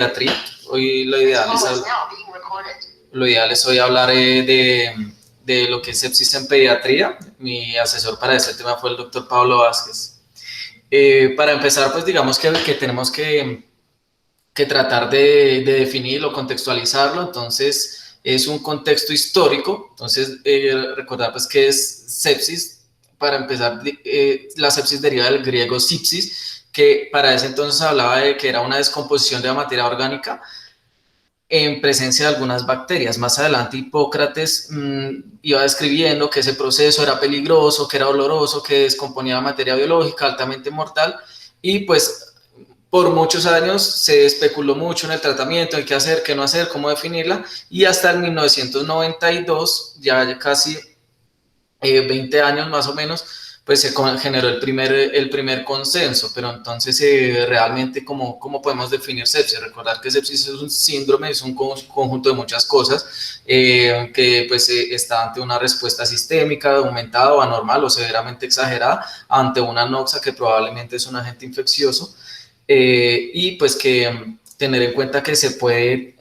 pediatría. Hoy lo ideal es hoy hablar de lo que es sepsis en pediatría. Mi asesor para este tema fue el doctor Pablo Vázquez. Para empezar, pues digamos que tenemos que tratar de definirlo, contextualizarlo. Entonces, es un contexto histórico. Entonces, recordar pues que es sepsis. Para empezar, la sepsis deriva del griego sepsis, que para ese entonces hablaba de que era una descomposición de la materia orgánica en presencia de algunas bacterias. Más adelante Hipócrates iba describiendo que ese proceso era peligroso, que era doloroso, que descomponía la materia biológica, altamente mortal, y pues por muchos años se especuló mucho en el tratamiento, en qué hacer, qué no hacer, cómo definirla, y hasta el 1992, ya casi 20 años más o menos, pues se generó el primer consenso. Pero entonces realmente ¿cómo podemos definir sepsis? Recordar que sepsis es un síndrome, es un conjunto de muchas cosas que pues está ante una respuesta sistémica aumentada o anormal o severamente exagerada ante una noxa que probablemente es un agente infeccioso, y pues que tener en cuenta que se puede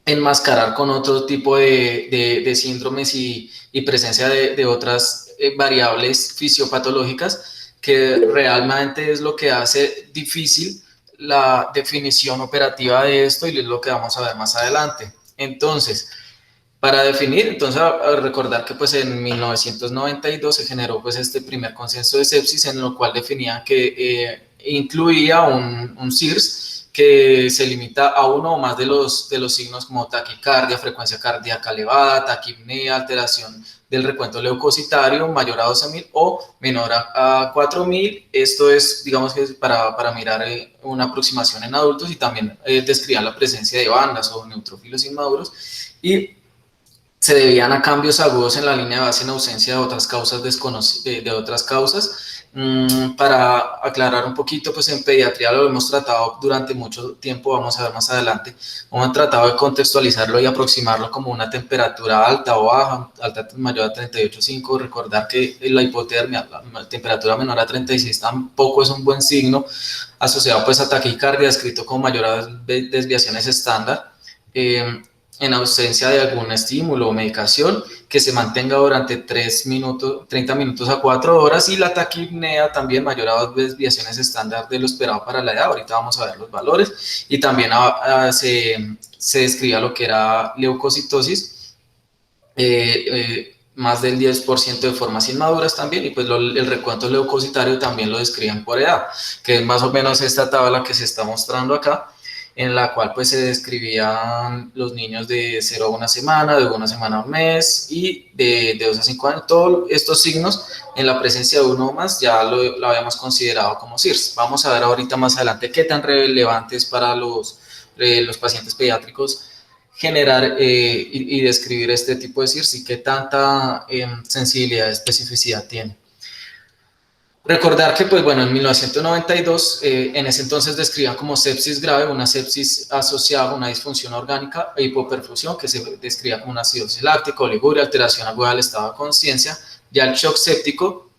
enmascarar con otro tipo de síndromes y presencia de otras variables fisiopatológicas, que realmente es lo que hace difícil la definición operativa de esto, y es lo que vamos a ver más adelante. Entonces, para definir, entonces a recordar que pues en 1992 se generó pues este primer consenso de sepsis, en lo cual definía que incluía un CIRS que se limita a uno o más de los signos, como taquicardia, frecuencia cardíaca elevada, taquipnea, alteración del recuento leucocitario mayor a 12.000 o menor a 4.000. Esto es, digamos que es para mirar una aproximación en adultos, y también describir la presencia de bandas o neutrófilos inmaduros, y se debían a cambios agudos en la línea de base en ausencia de otras causas de otras causas. Para aclarar un poquito, pues en pediatría lo hemos tratado durante mucho tiempo, vamos a ver más adelante, hemos tratado de contextualizarlo y aproximarlo como una temperatura alta o baja, alta mayor a 38,5, recordar que la hipotermia, la temperatura menor a 36 tampoco es un buen signo, asociado pues a taquicardia, descrito como mayor a desviaciones estándar, en ausencia de algún estímulo o medicación, que se mantenga durante 30 minutos a 4 horas, y la taquipnea también mayor a 2 desviaciones estándar de lo esperado para la edad. Ahorita vamos a ver los valores, y también se describía lo que era leucocitosis, más del 10% de formas inmaduras también, y pues el recuento leucocitario también lo describen por edad, que es más o menos esta tabla que se está mostrando acá, en la cual pues se describían los niños de 0 a 1 semana, de 1 semana a 1 mes, y de 2 a 5 años. Todos estos signos, en la presencia de uno o más, ya lo habíamos considerado como CIRS. Vamos a ver ahorita más adelante qué tan relevante es para los pacientes pediátricos generar y describir este tipo de CIRS, y qué tanta sensibilidad y especificidad tiene. Recordar que, pues bueno, en 1992, en ese entonces describían como sepsis grave una sepsis asociada a una disfunción orgánica e hipoperfusión, que se describía como una acidosis láctica, oliguria, alteración aguda del estado de conciencia. Ya el shock séptico,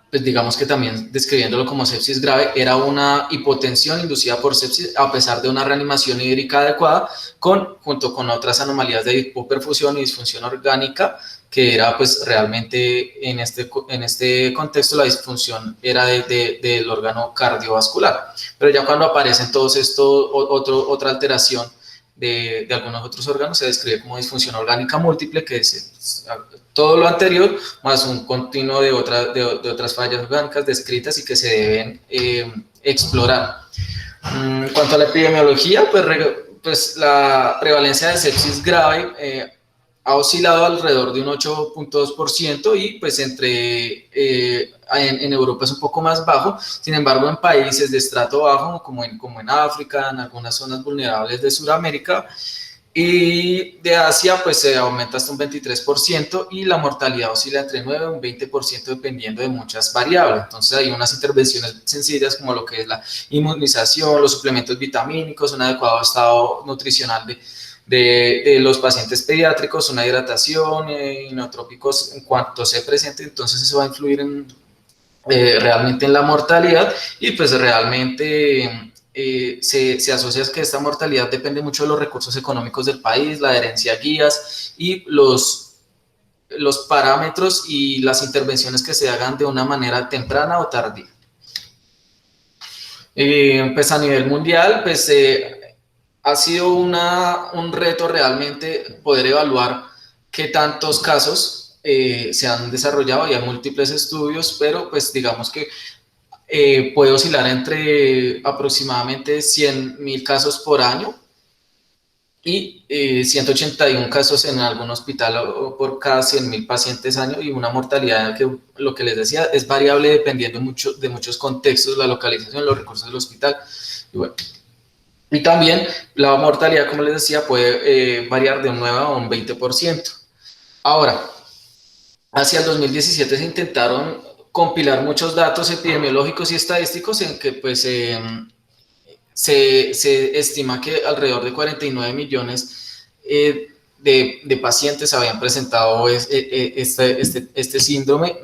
pues digamos que también describiéndolo como sepsis grave, era una hipotensión inducida por sepsis a pesar de una reanimación hídrica adecuada, junto con otras anomalías de hipoperfusión y disfunción orgánica, que era pues realmente en este contexto la disfunción era del órgano cardiovascular. Pero ya cuando aparecen todos estos, otra alteración de algunos otros órganos, se describe como disfunción orgánica múltiple, que es todo lo anterior más un continuo de otras fallas orgánicas descritas y que se deben explorar. En cuanto a la epidemiología, pues la prevalencia de sepsis grave ha oscilado alrededor de un 8,2%, y pues en Europa es un poco más bajo. Sin embargo, en países de estrato bajo, como en África, en algunas zonas vulnerables de Sudamérica y de Asia, pues se aumenta hasta un 23%, y la mortalidad oscila entre 9 y un 20% dependiendo de muchas variables. Entonces hay unas intervenciones sencillas como lo que es la inmunización, los suplementos vitamínicos, un adecuado estado nutricional de los pacientes pediátricos, una hidratación, inotrópicos en cuanto se presente. Entonces eso va a influir realmente en la mortalidad, y pues realmente se asocia que esta mortalidad depende mucho de los recursos económicos del país, la adherencia a guías y los parámetros y las intervenciones que se hagan de una manera temprana o tardía. Pues a nivel mundial, pues ha sido un reto realmente poder evaluar qué tantos casos se han desarrollado, y hay múltiples estudios, pero pues digamos que puede oscilar entre aproximadamente 100.000 casos por año y 181 casos en algún hospital por cada 100.000 pacientes año, y una mortalidad que, lo que les decía, es variable dependiendo de muchos contextos, la localización, los recursos del hospital. Y bueno, y también la mortalidad, como les decía, puede variar de un 9 a un 20%. Ahora, hacia el 2017 se intentaron compilar muchos datos epidemiológicos y estadísticos en que pues se estima que alrededor de 49 millones de pacientes habían presentado este síndrome,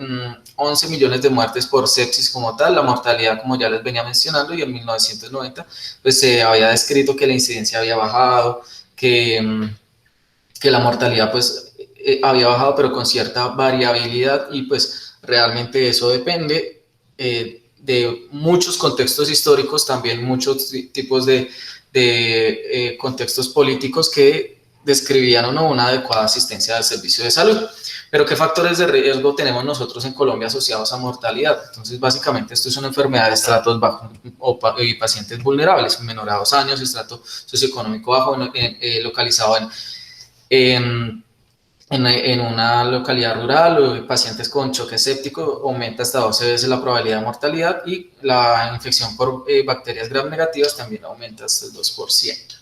11 millones de muertes por sepsis como tal, la mortalidad como ya les venía mencionando, y en 1990 pues se había descrito que la incidencia había bajado, que la mortalidad pues había bajado pero con cierta variabilidad, y pues realmente eso depende de muchos contextos históricos, también muchos tipos de contextos políticos que describían o no una adecuada asistencia al servicio de salud. Pero ¿qué factores de riesgo tenemos nosotros en Colombia asociados a mortalidad? Entonces, básicamente, esto es una enfermedad de estratos bajos y pacientes vulnerables, menor a 2 años, estrato socioeconómico bajo, localizado en una localidad rural, o pacientes con choque séptico, aumenta hasta 12 veces la probabilidad de mortalidad, y la infección por bacterias gram negativas también aumenta hasta el 2%.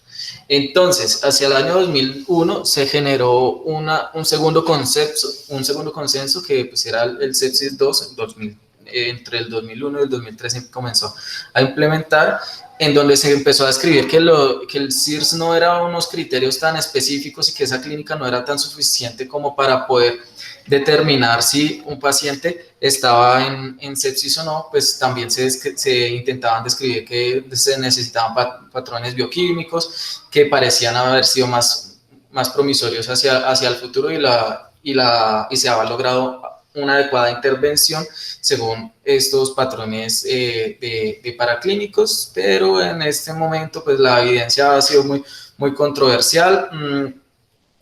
Entonces, hacia el año 2001 se generó un segundo consenso que pues era el sepsis 2, entre el 2001 y el 2003 se comenzó a implementar, en donde se empezó a describir que el CIRS no era unos criterios tan específicos y que esa clínica no era tan suficiente como para poder determinar si un paciente estaba en sepsis o no. Pues también se intentaban describir que se necesitaban patrones bioquímicos que parecían haber sido más promisorios hacia el futuro, y se había logrado una adecuada intervención según estos patrones de paraclínicos, pero en este momento pues la evidencia ha sido muy controversial.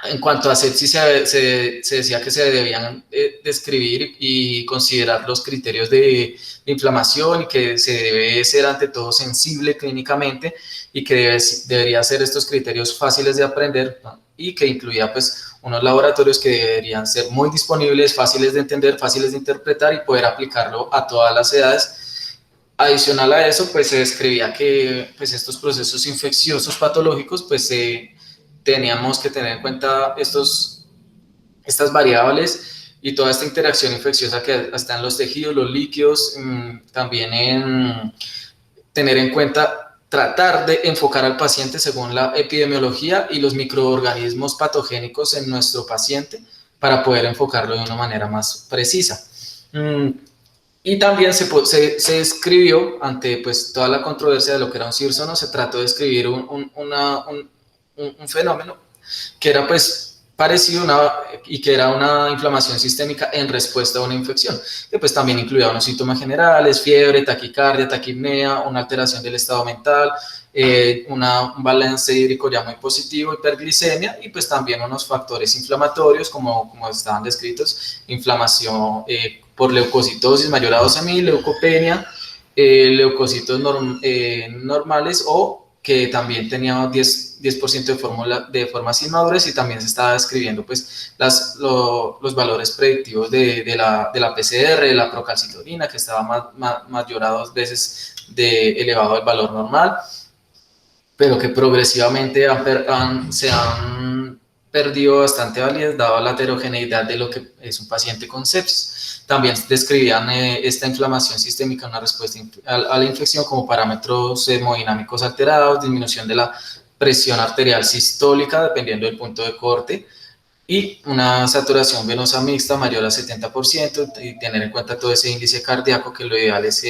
En cuanto a sepsis, se decía que se debían describir y considerar los criterios de inflamación, y que se debe ser ante todo sensible clínicamente, y que debería ser estos criterios fáciles de aprender, ¿no? Y que incluía pues unos laboratorios que deberían ser muy disponibles, fáciles de entender, fáciles de interpretar y poder aplicarlo a todas las edades. Adicional a eso, pues se describía que pues estos procesos infecciosos patológicos pues teníamos que tener en cuenta estas variables y toda esta interacción infecciosa que está en los tejidos, los líquidos, también en tener en cuenta, tratar de enfocar al paciente según la epidemiología y los microorganismos patogénicos en nuestro paciente para poder enfocarlo de una manera más precisa. Y también se escribió, ante pues toda la controversia de lo que era un CIRS o no, se trató de escribir un fenómeno que era pues parecido y que era una inflamación sistémica en respuesta a una infección, que pues también incluía unos síntomas generales, fiebre, taquicardia, taquipnea, una alteración del estado mental, un balance hídrico ya muy positivo, hiperglicemia, y pues también unos factores inflamatorios como estaban descritos, inflamación por leucocitosis mayor a 12.000, leucopenia, leucocitos normales, o que también tenía 10% de formas inmaduras, y también se estaba describiendo pues los valores predictivos de la PCR, de la procalcitonina, que estaba mayor a 2 veces elevado al valor normal, pero que progresivamente se han perdido bastante validez dado la heterogeneidad de lo que es un paciente con sepsis. También describían esta inflamación sistémica, una respuesta a la infección, como parámetros hemodinámicos alterados, disminución de la presión arterial sistólica dependiendo del punto de corte, y una saturación venosa mixta mayor al 70%, y tener en cuenta todo ese índice cardíaco, que lo ideal es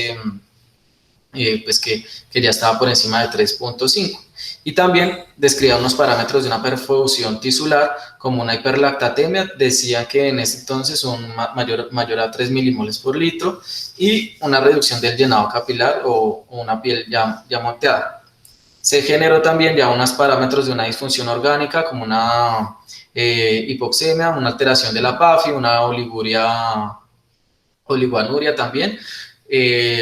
pues que ya estaba por encima de 3.5. Y también describía unos parámetros de una perfusión tisular como una hiperlactatemia, decía que en ese entonces un mayor a 3 milimoles por litro y una reducción del llenado capilar o una piel ya moteada. Se generó también ya unos parámetros de una disfunción orgánica como una hipoxemia, una alteración de la PAFI, una oligoanuria también,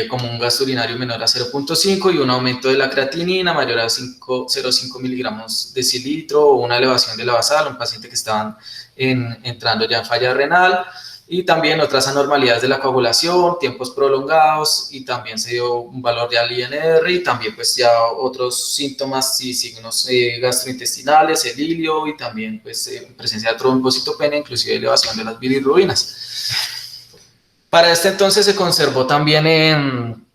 como un gasto urinario menor a 0.5 y un aumento de la creatinina mayor a 0.5 miligramos decilitro o una elevación de la basal, un paciente que estaban entrando ya en falla renal, y también otras anormalidades de la coagulación, tiempos prolongados, y también se dio un valor de INR y también pues ya otros síntomas y signos gastrointestinales, el ilio y también pues presencia de trombocitopenia, inclusive elevación de las bilirrubinas. Para este entonces se conservó también en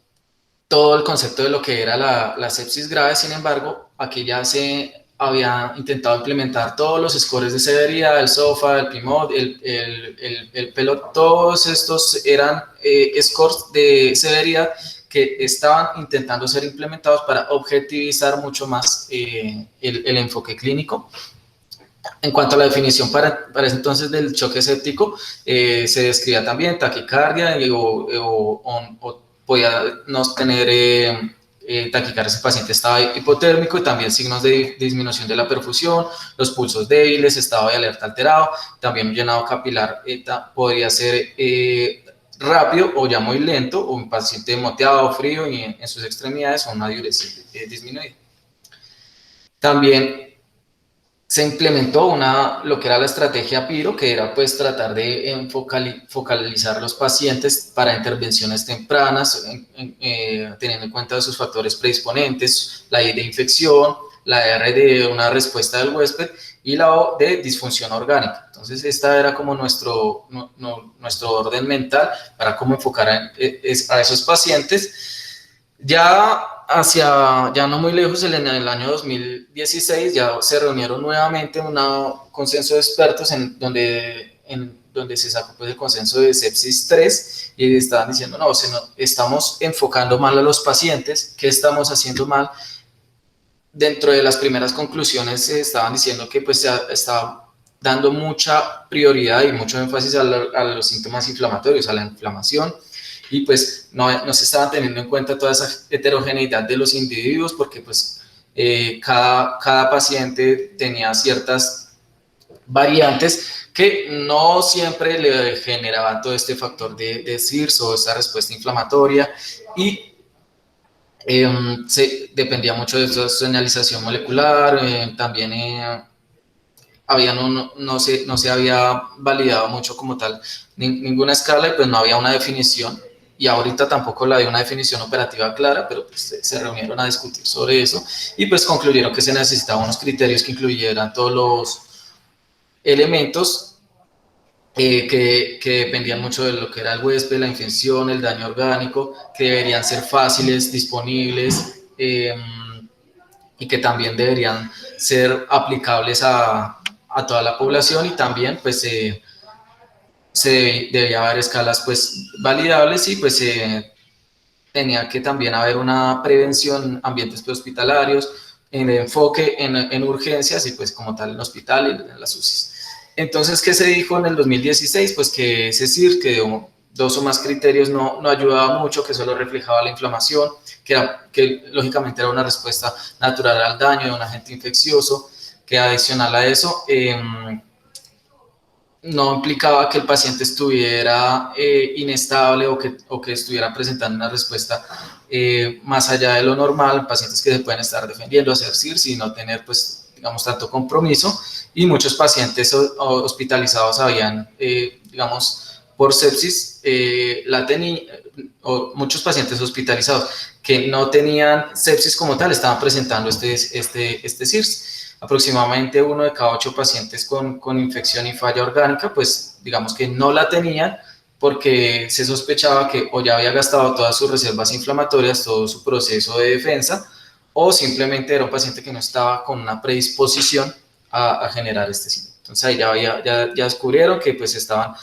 todo el concepto de lo que era la sepsis grave. Sin embargo, aquí ya se había intentado implementar todos los scores de severidad, el SOFA, el PIMOD, el PELOT, todos estos eran scores de severidad que estaban intentando ser implementados para objetivizar mucho más el enfoque clínico. En cuanto a la definición para ese entonces del choque séptico, se describía también taquicardia o podía no tener taquicardia si el paciente estaba hipotérmico y también signos de disminución de la perfusión, los pulsos débiles, estado de alerta alterado, también un llenado capilar podría ser rápido o ya muy lento, o un paciente moteado, frío y en sus extremidades o una diuresis disminuida. También se implementó lo que era la estrategia PIRO, que era pues tratar de focalizar los pacientes para intervenciones tempranas, teniendo en cuenta sus factores predisponentes, la I de infección, la R de una respuesta del huésped y la O de disfunción orgánica. Entonces esta era como nuestro orden mental para cómo enfocar a esos pacientes. Ya no muy lejos, en el año 2016, ya se reunieron nuevamente un consenso de expertos en donde se sacó pues, el consenso de sepsis 3 y estaban diciendo, no, estamos enfocando mal a los pacientes, ¿qué estamos haciendo mal? Dentro de las primeras conclusiones se estaban diciendo que pues, se estaba dando mucha prioridad y mucho énfasis a los síntomas inflamatorios, a la inflamación, y pues no se estaban teniendo en cuenta toda esa heterogeneidad de los individuos porque pues cada paciente tenía ciertas variantes que no siempre le generaban todo este factor de CIRS o esta respuesta inflamatoria y dependía mucho de esta señalización molecular, también no se había validado mucho como tal ninguna escala y pues no había una definición y ahorita tampoco la de una definición operativa clara, pero pues, se reunieron a discutir sobre eso y pues concluyeron que se necesitaban unos criterios que incluyeran todos los elementos que dependían mucho de lo que era el huésped, la infección, el daño orgánico, que deberían ser fáciles, disponibles y que también deberían ser aplicables a toda la población y también pues debía haber escalas pues validables y pues tenía que también haber una prevención en ambientes prehospitalarios, en el enfoque en urgencias y pues como tal en hospital y en las UCIs. Entonces, ¿qué se dijo en el 2016? Pues que ese CIR, que dos o más criterios no ayudaba mucho, que solo reflejaba la inflamación, que lógicamente era una respuesta natural al daño de un agente infeccioso, que adicional a eso no implicaba que el paciente estuviera inestable o que estuviera presentando una respuesta más allá de lo normal, pacientes que se pueden estar defendiendo, hacer CIRS y no tener, pues, digamos, tanto compromiso, y muchos pacientes hospitalizados habían, digamos, por sepsis, o muchos pacientes hospitalizados que no tenían sepsis como tal, estaban presentando este CIRS. Aproximadamente 1 de cada 8 pacientes con infección y falla orgánica, pues digamos que no la tenían porque se sospechaba que o ya había gastado todas sus reservas inflamatorias, todo su proceso de defensa, o simplemente era un paciente que no estaba con una predisposición a generar este síndrome. Entonces ahí ya descubrieron que pues estaban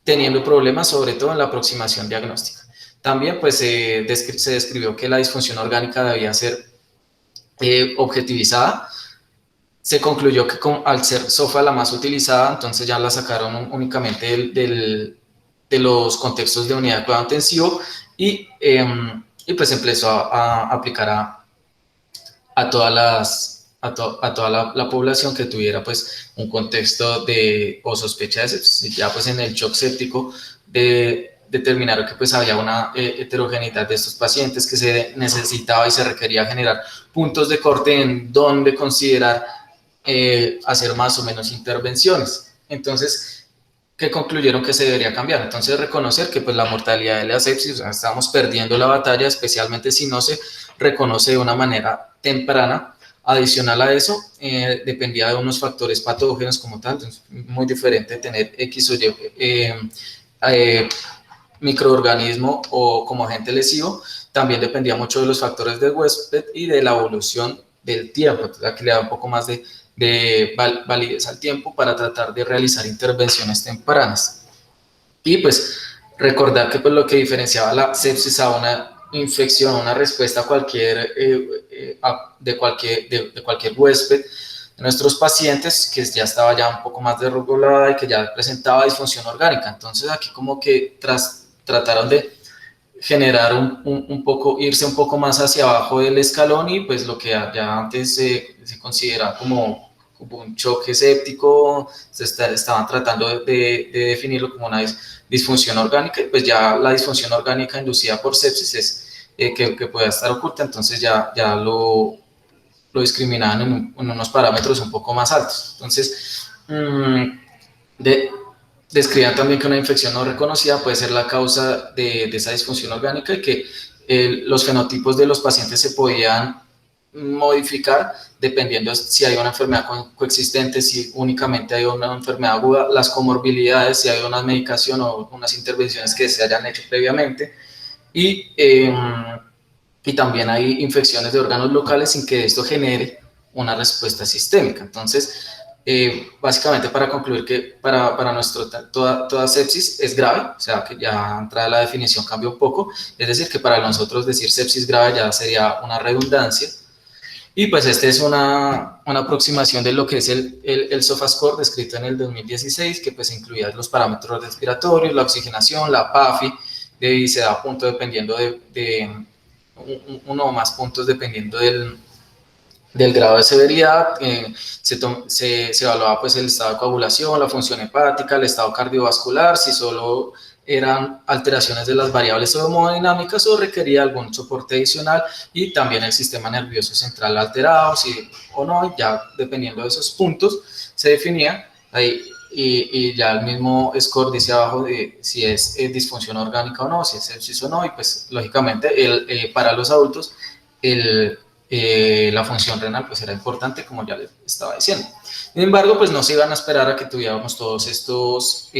teniendo problemas, sobre todo en la aproximación diagnóstica. También pues se describió que la disfunción orgánica debía ser objetivizada. Se concluyó que al ser SOFA la más utilizada, entonces ya la sacaron únicamente de los contextos de unidad de cuidado intensivo y pues empezó a aplicar a toda la población que tuviera pues un contexto o sospecha de sepsis. Ya pues en el shock séptico determinaron que pues había una heterogeneidad de estos pacientes, que se necesitaba y se requería generar puntos de corte en donde considerar hacer más o menos intervenciones. Entonces, ¿qué concluyeron que se debería cambiar? Entonces, reconocer que pues la mortalidad de la sepsis, o sea, estamos perdiendo la batalla, especialmente si no se reconoce de una manera temprana. Adicional a eso, dependía de unos factores patógenos como tal. Entonces, muy diferente tener X o Y microorganismo o como agente lesivo. También dependía mucho de los factores del huésped y de la evolución del tiempo. Entonces, aquí le da un poco más de validez al tiempo para tratar de realizar intervenciones tempranas. Y pues recordar que pues, lo que diferenciaba la sepsis a una infección, una respuesta a de cualquier huésped de nuestros pacientes, que ya estaba ya un poco más desregulada y que ya presentaba disfunción orgánica. Entonces aquí como que trataron de generar un poco, irse un poco más hacia abajo del escalón y pues lo que ya antes se considera como un choque séptico, estaban tratando de definirlo como una disfunción orgánica, y pues ya la disfunción orgánica inducida por sepsis es que pueda estar oculta, entonces ya lo discriminaban en unos parámetros un poco más altos. Entonces, describían también que una infección no reconocida puede ser la causa de esa disfunción orgánica y que los fenotipos de los pacientes se podían modificar dependiendo si hay una enfermedad coexistente, si únicamente hay una enfermedad aguda, las comorbilidades, si hay una medicación o unas intervenciones que se hayan hecho previamente. Y también hay infecciones de órganos locales sin que esto genere una respuesta sistémica. Entonces, básicamente para concluir que para nuestro toda sepsis es grave, o sea que ya entrada la definición cambia un poco, es decir, que para nosotros decir sepsis grave ya sería una redundancia. Y pues esta es una aproximación de lo que es el SOFA score descrito en el 2016, que pues incluía los parámetros respiratorios, la oxigenación, la PAFI, y se da punto dependiendo de uno o más puntos dependiendo del grado de severidad. Se evaluaba pues el estado de coagulación, la función hepática, el estado cardiovascular, si solo eran alteraciones de las variables hemodinámicas o requería algún soporte adicional, y también el sistema nervioso central alterado, si o no, ya dependiendo de esos puntos se definía ahí. Y ya el mismo score dice abajo de si es disfunción orgánica o no, si es sepsis o no, y pues lógicamente para los adultos la función renal pues era importante, como ya les estaba diciendo. Sin embargo, pues no se iban a esperar a que tuviéramos todos estos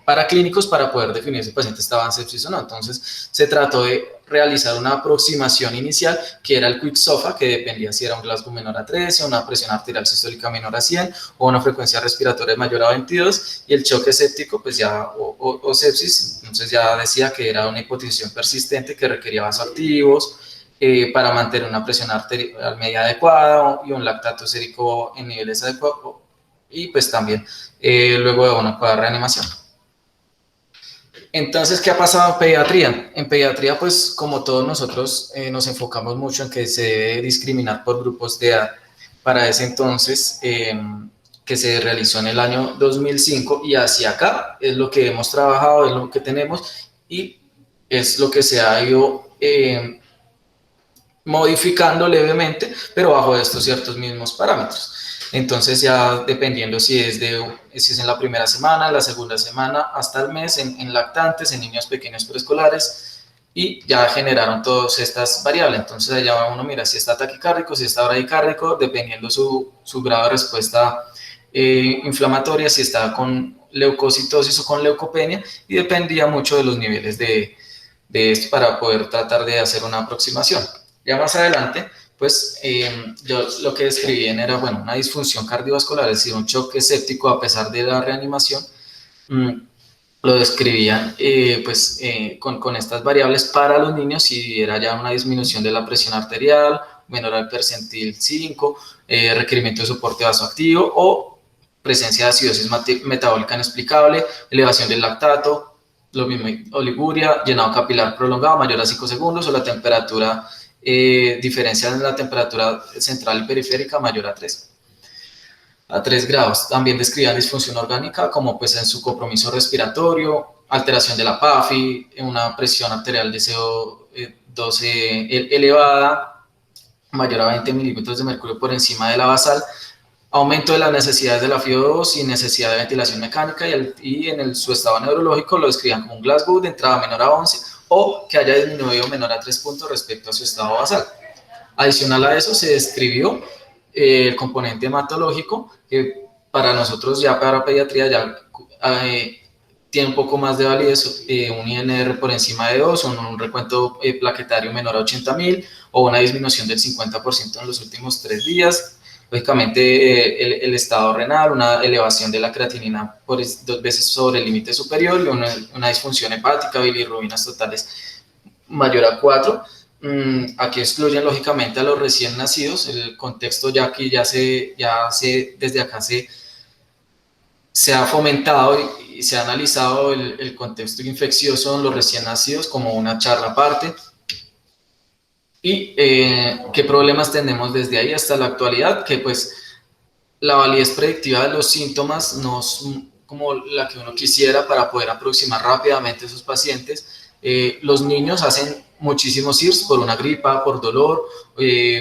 paraclínicos para poder definir si el paciente estaba en sepsis o no. Entonces se trató de realizar una aproximación inicial que era el Quick SOFA, que dependía si era un Glasgow menor a 13, una presión arterial sistólica menor a 100 o una frecuencia respiratoria mayor a 22, y el choque séptico pues ya o sepsis, entonces ya decía que era una hipotensión persistente que requería vasoactivos para mantener una presión arterial media adecuada y un lactato sérico en niveles adecuados, y pues también luego de una adecuada reanimación. Entonces, ¿qué ha pasado en pediatría? En pediatría, pues como todos nosotros nos enfocamos mucho en que se debe discriminar por grupos de edad. Para ese entonces, que se realizó en el año 2005 y hacia acá, es lo que hemos trabajado, es lo que tenemos y es lo que se ha ido modificando levemente, pero bajo estos ciertos mismos parámetros. Entonces ya dependiendo si es en la primera semana, la segunda semana, hasta el mes, en lactantes, en niños pequeños preescolares, y ya generaron todas estas variables. Entonces allá uno mira si está taquicárdico, si está bradicárdico, dependiendo su grado de respuesta inflamatoria, si está con leucocitosis o con leucopenia, y dependía mucho de los niveles de esto para poder tratar de hacer una aproximación. Ya más adelante, pues yo lo que describí era, bueno, una disfunción cardiovascular, es decir, un choque séptico a pesar de la reanimación, lo describían con estas variables para los niños si era ya una disminución de la presión arterial, menor al percentil 5, requerimiento de soporte vasoactivo o presencia de acidosis metabólica inexplicable, elevación del lactato, lo mismo, oliguria, llenado capilar prolongado mayor a 5 segundos o la temperatura, diferencia en la temperatura central y periférica mayor a 3 grados. También describían disfunción orgánica como pues en su compromiso respiratorio, alteración de la PAFI, una presión arterial de CO2 elevada, mayor a 20 milímetros de mercurio por encima de la basal, aumento de las necesidades de la FiO2 y necesidad de ventilación mecánica, y en su estado neurológico lo describían como un Glasgow de entrada menor a 11 o que haya disminuido menor a 3 puntos respecto a su estado basal. Adicional a eso se describió el componente hematológico, que para nosotros ya para pediatría ya tiene un poco más de validez, un INR por encima de 2, un recuento plaquetario menor a 80.000 o una disminución del 50% en los últimos 3 días. Lógicamente el estado renal, una elevación de la creatinina por 2 veces sobre el límite superior y una disfunción hepática, bilirrubinas totales mayor a 4. Aquí excluyen lógicamente a los recién nacidos. El contexto ya aquí desde acá se ha fomentado y se ha analizado el contexto infeccioso en los recién nacidos como una charla aparte. Y qué problemas tenemos desde ahí hasta la actualidad, que pues la validez predictiva de los síntomas no es como la que uno quisiera para poder aproximar rápidamente a esos pacientes. Los niños hacen muchísimos IRS por una gripa, por dolor,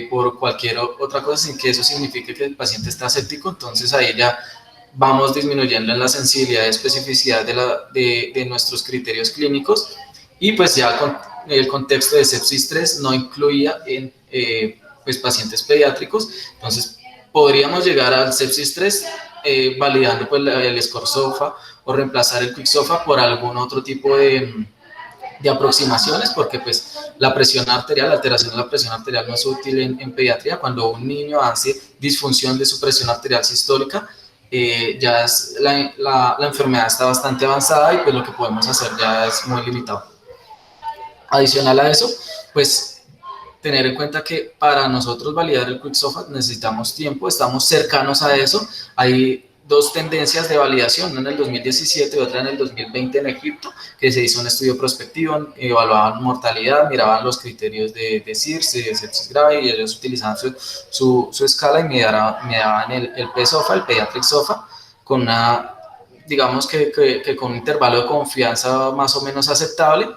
por cualquier otra cosa, sin que eso signifique que el paciente está séptico. Entonces ahí ya vamos disminuyendo en la sensibilidad y especificidad de nuestros criterios clínicos, y pues ya el contexto de sepsis 3 no incluía en pues pacientes pediátricos. Entonces podríamos llegar al sepsis 3 validando pues el SCORSOFA o reemplazar el QuickSOFA por algún otro tipo de aproximaciones, porque pues la presión arterial, la alteración de la presión arterial no es útil en pediatría. Cuando un niño hace disfunción de su presión arterial sistólica, ya la enfermedad está bastante avanzada y pues lo que podemos hacer ya es muy limitado. Adicional a eso, pues tener en cuenta que para nosotros validar el QuickSOFA necesitamos tiempo, estamos cercanos a eso. Hay 2 tendencias de validación, una en el 2017 y otra en el 2020 en Egipto, que se hizo un estudio prospectivo, evaluaban mortalidad, miraban los criterios de CIRS, de sepsis grave, y ellos utilizaban su escala y miraban el PSOFA, el Pediatric SOFA, con una, digamos que con un intervalo de confianza más o menos aceptable.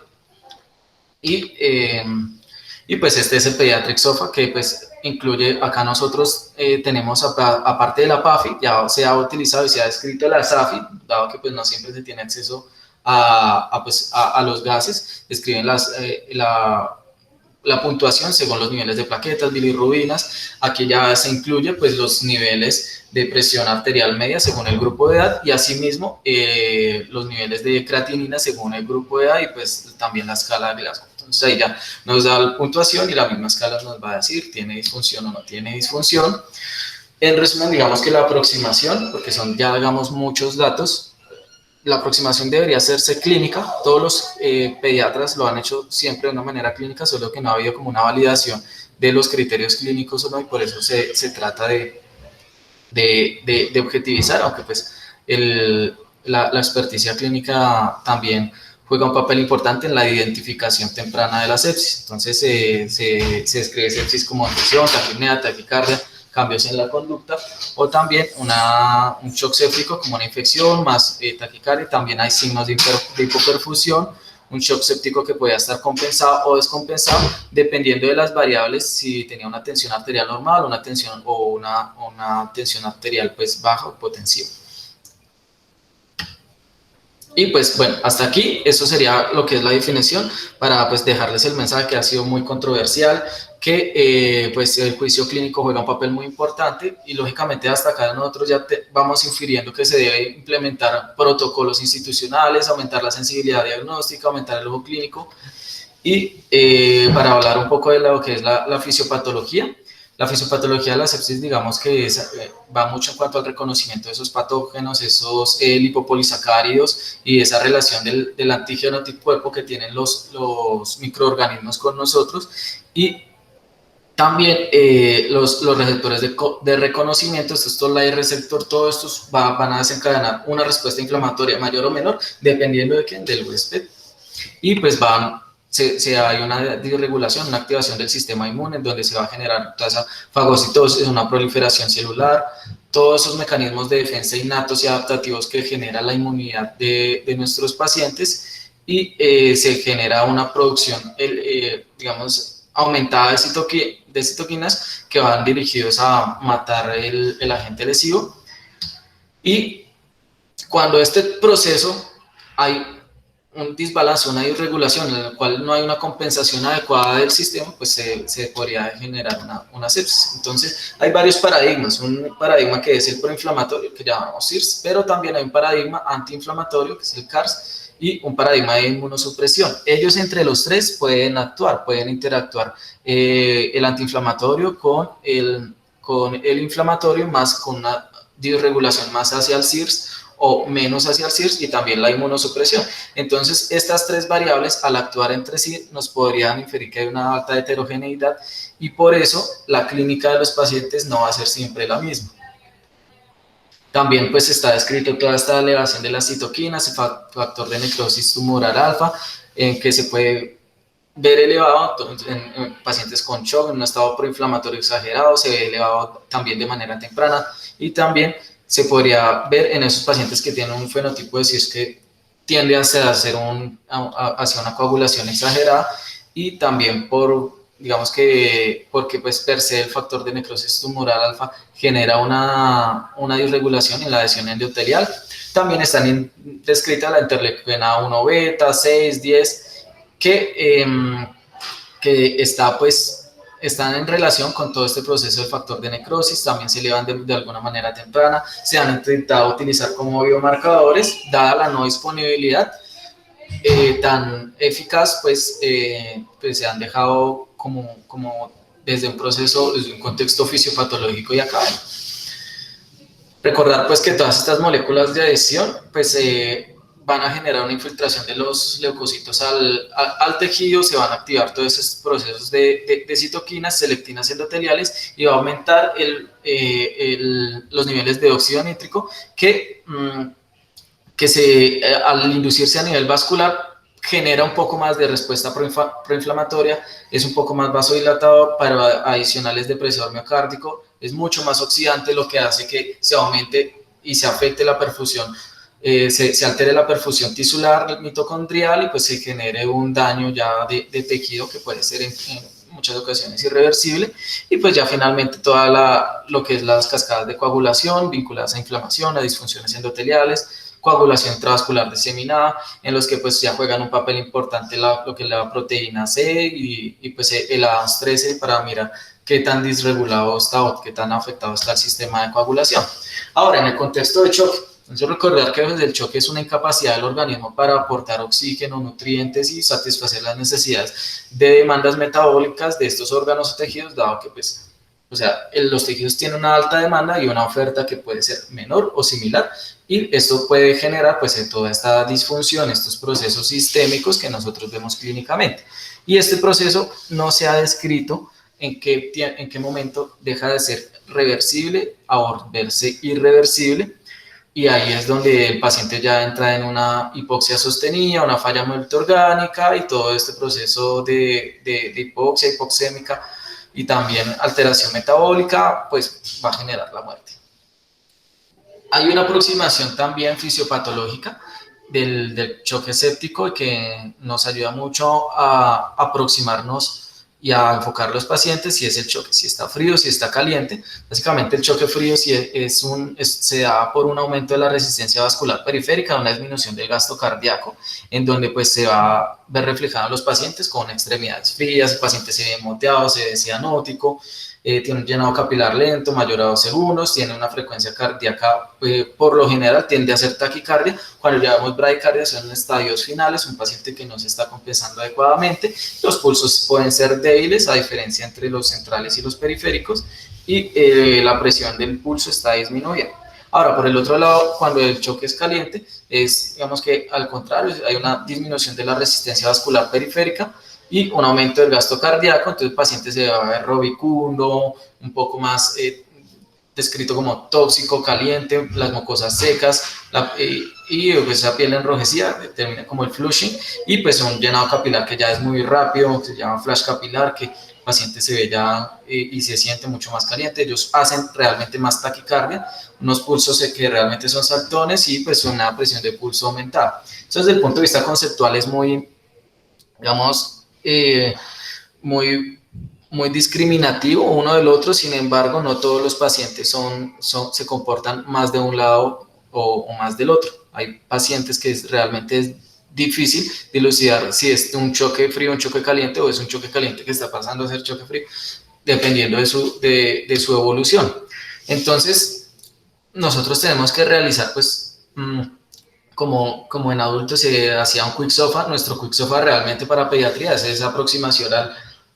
Y pues este es el Pediatric SOFA, que pues incluye, acá nosotros tenemos, aparte de la PAFI, ya se ha utilizado y se ha descrito la SAFI, dado que pues no siempre se tiene acceso a los gases. Describen la puntuación según los niveles de plaquetas, bilirrubinas. Aquí ya se incluye pues los niveles de presión arterial media según el grupo de edad, y asimismo los niveles de creatinina según el grupo de edad, y pues también la escala de Glasgow. Entonces ahí ya nos da la puntuación y la misma escala nos va a decir tiene disfunción o no tiene disfunción. En resumen, digamos que la aproximación, porque son ya digamos muchos datos, la aproximación debería hacerse clínica. Todos los pediatras lo han hecho siempre de una manera clínica, solo que no ha habido como una validación de los criterios clínicos o no, y por eso se trata de objetivizar, aunque pues la experticia clínica también juega un papel importante en la identificación temprana de la sepsis. Entonces se describe sepsis como infección, taquipnea, taquicardia, cambios en la conducta, o también un shock séptico como una infección más taquicardia. También hay signos de hipoperfusión, un shock séptico que podía estar compensado o descompensado dependiendo de las variables, si tenía una tensión arterial normal, una tensión arterial pues baja o hipotensiva. Y pues bueno, hasta aquí, eso sería lo que es la definición, para pues dejarles el mensaje que ha sido muy controversial, que pues el juicio clínico juega un papel muy importante, y lógicamente hasta acá nosotros ya vamos infiriendo que se debe implementar protocolos institucionales, aumentar la sensibilidad diagnóstica, aumentar el ojo clínico. Y para hablar un poco de lo que es la fisiopatología, La fisiopatología de la sepsis, digamos que va mucho en cuanto al reconocimiento de esos patógenos, esos lipopolisacáridos y esa relación del antígeno anticuerpo que tienen los microorganismos con nosotros, y también los receptores de reconocimiento, estos light receptor, todos estos van a desencadenar una respuesta inflamatoria mayor o menor, dependiendo de quién, del huésped, y pues hay una disregulación, una activación del sistema inmune, en donde se va a generar toda esa fagocitosis, una proliferación celular, todos esos mecanismos de defensa innatos y adaptativos que genera la inmunidad de nuestros pacientes, y se genera una producción, digamos, aumentada de citoquinas que van dirigidos a matar el agente lesivo. Y cuando este proceso hay un desbalance, una irregulación en la cual no hay una compensación adecuada del sistema, pues se podría generar una sepsis. Entonces, hay varios paradigmas. Un paradigma que es el proinflamatorio, que llamamos CIRS, pero también hay un paradigma antiinflamatorio, que es el CARS, y un paradigma de inmunosupresión. Ellos entre los tres pueden actuar, pueden interactuar el antiinflamatorio con el inflamatorio, más con una disregulación más hacia el CIRS o menos hacia el CIRS, y también la inmunosupresión. Entonces, estas tres variables, al actuar entre sí, nos podrían inferir que hay una alta heterogeneidad, y por eso la clínica de los pacientes no va a ser siempre la misma. También pues está descrito toda esta elevación de las citoquinas, el factor de necrosis tumoral alfa, en que se puede ver elevado en pacientes con shock, en un estado proinflamatorio exagerado, se ve elevado también de manera temprana, y también se podría ver en esos pacientes que tienen un fenotipo de CIRS que tiende hacia una coagulación exagerada, y también digamos que porque pues per se el factor de necrosis tumoral alfa genera una disregulación en la adhesión endotelial. También están descritas la interleucina 1 beta, 6, 10, que están en relación con todo este proceso del factor de necrosis. También se elevan de alguna manera temprana, se han intentado utilizar como biomarcadores, dada la no disponibilidad tan eficaz, pues se han dejado como desde un proceso, desde un contexto fisiopatológico y académico. Recordar pues que todas estas moléculas de adhesión pues van a generar una infiltración de los leucocitos al tejido, se van a activar todos esos procesos de citoquinas, selectinas endoteliales, y va a aumentar los niveles de óxido nítrico que al inducirse a nivel vascular genera un poco más de respuesta proinflamatoria, es un poco más vasodilatador, para adicionales depresor miocárdico, es mucho más oxidante, lo que hace que se aumente y se afecte la perfusión, se altere la perfusión tisular mitocondrial, y pues se genere un daño ya de tejido que puede ser en muchas ocasiones irreversible, y pues ya finalmente lo que es las cascadas de coagulación vinculadas a inflamación, a disfunciones endoteliales, coagulación intravascular diseminada, en los que pues ya juegan un papel importante lo que es la proteína C y pues el ADAMS13, para mirar qué tan disregulado está o qué tan afectado está el sistema de coagulación. Ahora, en el contexto de choque, entonces recordar que el choque es una incapacidad del organismo para aportar oxígeno, nutrientes y satisfacer las necesidades de demandas metabólicas de estos órganos o tejidos, dado que pues, o sea, los tejidos tienen una alta demanda y una oferta que puede ser menor o similar, y esto puede generar pues toda esta disfunción, estos procesos sistémicos que nosotros vemos clínicamente. Y este proceso no se ha descrito en qué momento deja de ser reversible a volverse irreversible, y ahí es donde el paciente ya entra en una hipoxia sostenida, una falla multiorgánica, y todo este proceso de hipoxia, hipoxémica, y también alteración metabólica, pues va a generar la muerte. Hay una aproximación también fisiopatológica del choque séptico que nos ayuda mucho a aproximarnos y a enfocar a los pacientes, si es el choque, si está frío, si está caliente. Básicamente el choque frío se da por un aumento de la resistencia vascular periférica, una disminución del gasto cardíaco, en donde pues se va a ver reflejado en los pacientes con extremidades frías, el paciente se ve moteado, se ve cianótico, tiene un llenado capilar lento, mayor a 2 segundos, tiene una frecuencia cardíaca, por lo general tiende a ser taquicardia. Cuando llevamos bradicardia son en estadios finales, un paciente que no se está compensando adecuadamente. Los pulsos pueden ser débiles, a diferencia entre los centrales y los periféricos, y la presión del pulso está disminuida. Ahora, por el otro lado, cuando el choque es caliente, digamos que al contrario, hay una disminución de la resistencia vascular periférica y un aumento del gasto cardíaco. Entonces el paciente se va a ver robicundo, un poco más descrito como tóxico, caliente, las mucosas secas, y pues esa piel enrojecida termina como el flushing, y pues un llenado capilar que ya es muy rápido, que se llama flash capilar, que el paciente se ve ya y se siente mucho más caliente. Ellos hacen realmente más taquicardia, unos pulsos que realmente son saltones y pues una presión de pulso aumentada. Entonces, desde el punto de vista conceptual es muy, digamos, muy, muy discriminativo uno del otro. Sin embargo, no todos los pacientes se comportan más de un lado o más del otro. Hay pacientes que realmente es difícil dilucidar si es un choque frío, un choque caliente, o es un choque caliente que está pasando a ser choque frío, dependiendo de su evolución. Entonces, nosotros tenemos que realizar, pues, como en adultos se hacía un quick SOFA. Nuestro quick SOFA realmente para pediatría es esa aproximación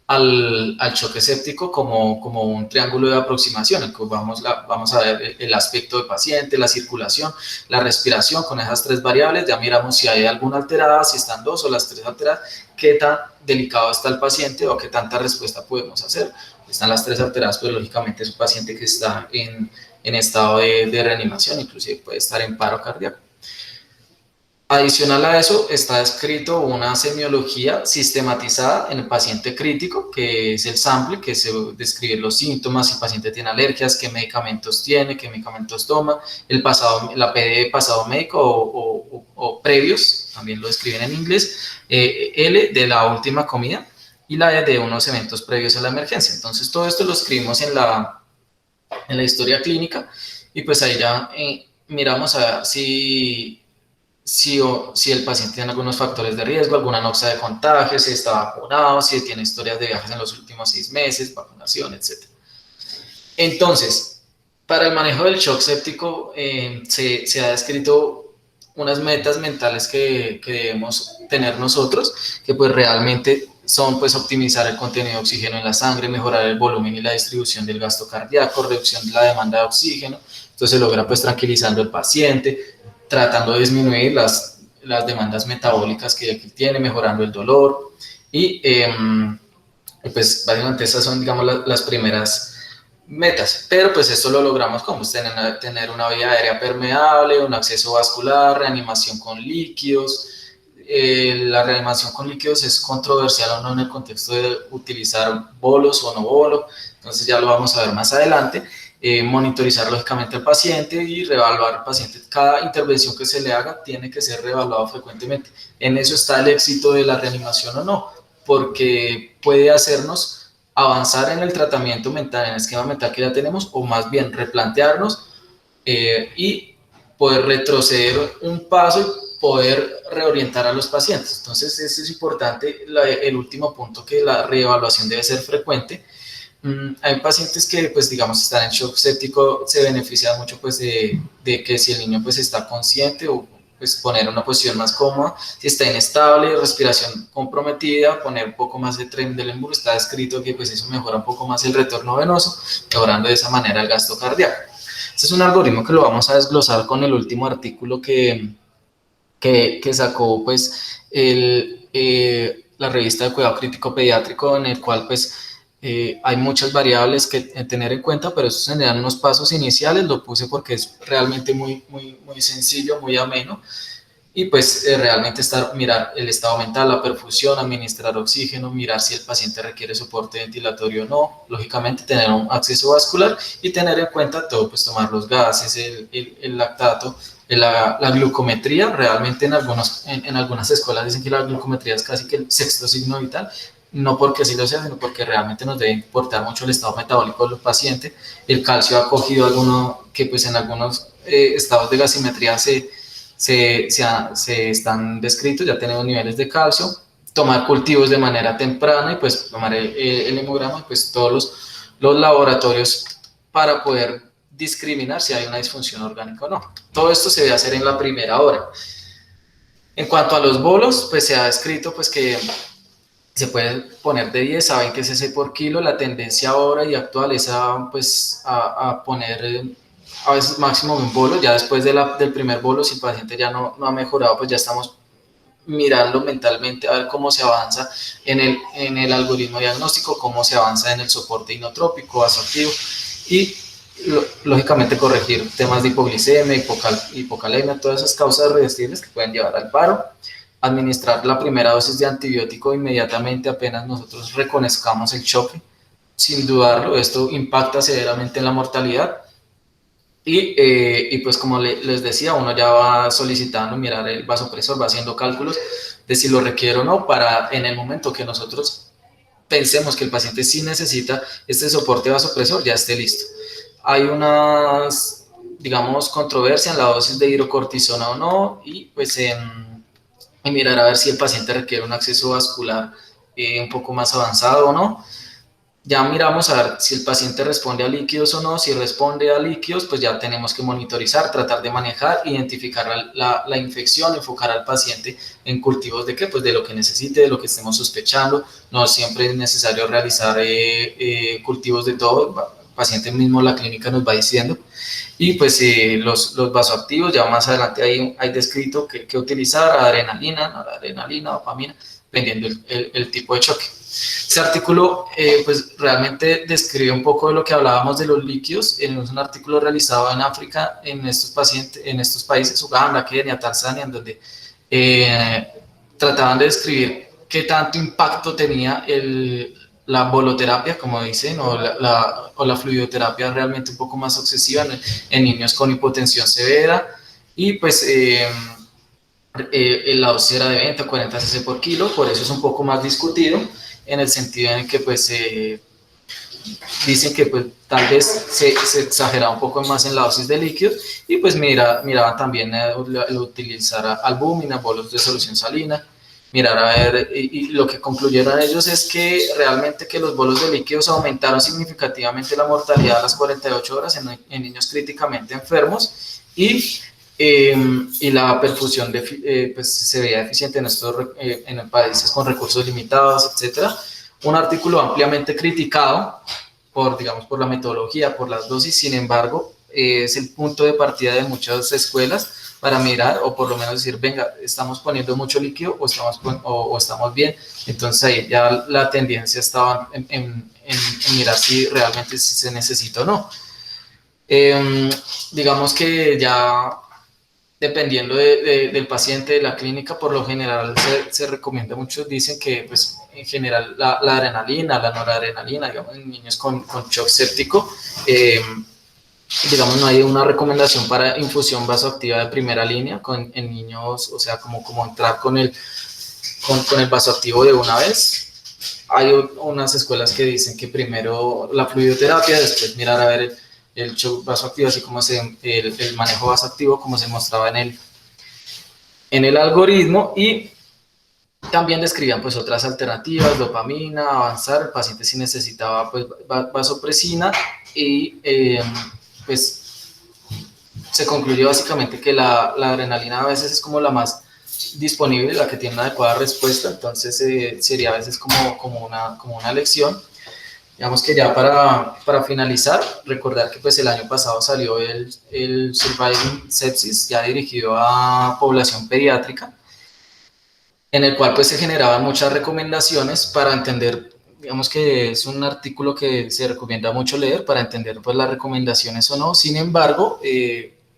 al choque séptico como un triángulo de aproximación. Vamos a ver el aspecto del paciente, la circulación, la respiración. Con esas 3 variables ya miramos si hay alguna alterada, si están 2 o las 3 alteradas, qué tan delicado está el paciente o qué tanta respuesta podemos hacer. Están las 3 alteradas, pues lógicamente es un paciente que está en estado de reanimación, inclusive puede estar en paro cardíaco. Adicional a eso, está escrito una semiología sistematizada en el paciente crítico, que es el sample, que se describe los síntomas, si el paciente tiene alergias, qué medicamentos tiene, qué medicamentos toma, la PD de pasado médico o previos, también lo describen en inglés, L de la última comida y la E de unos eventos previos a la emergencia. Entonces, todo esto lo escribimos en la historia clínica, y pues ahí ya miramos a ver si el paciente tiene algunos factores de riesgo, alguna noxa de contagio, si está vacunado, si tiene historias de viajes en los últimos 6 meses, vacunación, etc. Entonces, para el manejo del shock séptico se ha descrito unas metas mentales que debemos tener nosotros, que pues realmente son pues optimizar el contenido de oxígeno en la sangre, mejorar el volumen y la distribución del gasto cardíaco, reducción de la demanda de oxígeno. Entonces se logra pues tranquilizando al paciente, tratando de disminuir las demandas metabólicas que tiene, mejorando el dolor, y pues básicamente esas son, digamos, las primeras metas. Pero pues esto lo logramos como tener una vía aérea permeable, un acceso vascular, reanimación con líquidos. La reanimación con líquidos es controversial o no en el contexto de utilizar bolos o no bolos, entonces ya lo vamos a ver más adelante. Monitorizar lógicamente al paciente y reevaluar al paciente. Cada intervención que se le haga tiene que ser reevaluado frecuentemente. En eso está el éxito de la reanimación o no, porque puede hacernos avanzar en el tratamiento mental, en el esquema mental que ya tenemos, o más bien replantearnos y poder retroceder un paso y poder reorientar a los pacientes. Entonces, eso es importante. El último punto, que la reevaluación debe ser frecuente. Hay pacientes que, pues, digamos, están en shock séptico, se benefician mucho, pues, de que si el niño, pues, está consciente, o pues poner una posición más cómoda. Si está inestable, respiración comprometida, poner un poco más de Trendelenburg. Está escrito que pues eso mejora un poco más el retorno venoso, mejorando de esa manera el gasto cardíaco. Este es un algoritmo que lo vamos a desglosar con el último artículo que sacó pues la revista de cuidado crítico pediátrico, en el cual pues hay muchas variables que tener en cuenta, pero eso se dan unos pasos iniciales. Lo puse porque es realmente muy sencillo, muy ameno, y pues realmente mirar el estado mental, la perfusión, administrar oxígeno, mirar si el paciente requiere soporte ventilatorio o no, lógicamente tener un acceso vascular y tener en cuenta todo, pues tomar los gases, el lactato, la glucometría. Realmente en algunas escuelas dicen que la glucometría es casi que el sexto signo vital, no porque así lo sea, sino porque realmente nos debe importar mucho el estado metabólico del paciente. El calcio ha cogido alguno que pues en algunos estados de gasimetría se están descritos, ya tenemos niveles de calcio. Tomar cultivos de manera temprana y pues tomar el hemograma, pues todos los laboratorios para poder discriminar si hay una disfunción orgánica o no. Todo esto se debe hacer en la primera hora. En cuanto a los bolos, pues se ha descrito pues que se puede poner de 10 a 20 cc por kilo. La tendencia ahora y actual es a poner a veces máximo un bolo. Ya después del primer bolo, si el paciente ya no ha mejorado, pues ya estamos mirando mentalmente a ver cómo se avanza en el algoritmo diagnóstico, cómo se avanza en el soporte inotrópico, vasoactivo y lógicamente corregir temas de hipoglicemia, hipocalemia, todas esas causas reversibles que pueden llevar al paro. Administrar la primera dosis de antibiótico inmediatamente apenas nosotros reconozcamos el choque, sin dudarlo, esto impacta severamente en la mortalidad. Y pues como les decía, uno ya va solicitando mirar el vasopresor, va haciendo cálculos de si lo requiere o no, para en el momento que nosotros pensemos que el paciente sí necesita este soporte vasopresor, ya esté listo. Hay unas, digamos, controversia en la dosis de hidrocortisona o no, y pues en mirar a ver si el paciente requiere un acceso vascular un poco más avanzado o no. Ya miramos a ver si el paciente responde a líquidos o no. Si responde a líquidos, pues ya tenemos que monitorizar, tratar de manejar, identificar la infección, enfocar al paciente en cultivos de qué, pues de lo que necesite, de lo que estemos sospechando. No siempre es necesario realizar cultivos de todo. El paciente mismo, la clínica nos va diciendo. Y pues los vasoactivos, ya más adelante hay descrito qué utilizar: adrenalina, noradrenalina, dopamina, dependiendo el tipo de choque. Este artículo pues realmente describe un poco de lo que hablábamos de los líquidos. Es un artículo realizado en África, en estos pacientes, en estos países, Uganda, Kenia, Tanzania, en donde trataban de describir qué tanto impacto tenía la boloterapia, como dicen, o la fluidoterapia realmente un poco más obsesiva en niños con hipotensión severa. Y pues la dosis era de 20 a 40 cc por kilo, por eso es un poco más discutido, en el sentido en que pues dicen que pues tal vez se exageraba un poco más en la dosis de líquidos, y pues miraban también utilizar albúmina, bolos de solución salina, mirar a ver, y lo que concluyeron ellos es que realmente que los bolos de líquidos aumentaron significativamente la mortalidad a las 48 horas en niños críticamente enfermos, y la perfusión pues se veía deficiente en países con recursos limitados, etcétera. Un artículo ampliamente criticado digamos, por la metodología, por las dosis. Sin embargo, es el punto de partida de muchas escuelas para mirar, o por lo menos decir, venga, estamos poniendo mucho líquido o estamos bien. Entonces ahí ya la tendencia estaba en mirar si realmente se necesita o no. Digamos que ya dependiendo del paciente, de la clínica, por lo general se recomienda, muchos dicen que pues en general la adrenalina, la noradrenalina, digamos, en niños con shock séptico, digamos, no hay una recomendación para infusión vasoactiva de primera línea en niños, o sea, como entrar con el vasoactivo de una vez. Hay unas escuelas que dicen que primero la fluidoterapia, después mirar a ver el shock vasoactivo, así como el manejo vasoactivo, como se mostraba en el algoritmo. Y también describían pues otras alternativas, dopamina, avanzar. El paciente sí necesitaba pues vasopresina, y pues se concluyó básicamente que la adrenalina a veces es como la más disponible, la que tiene una adecuada respuesta. Entonces sería a veces como una lección. Digamos que ya para finalizar, recordar que pues el año pasado salió el Surviving Sepsis, ya dirigido a población pediátrica, en el cual pues se generaban muchas recomendaciones para entender. Digamos que es un artículo que se recomienda mucho leer para entender pues las recomendaciones o no. Sin embargo,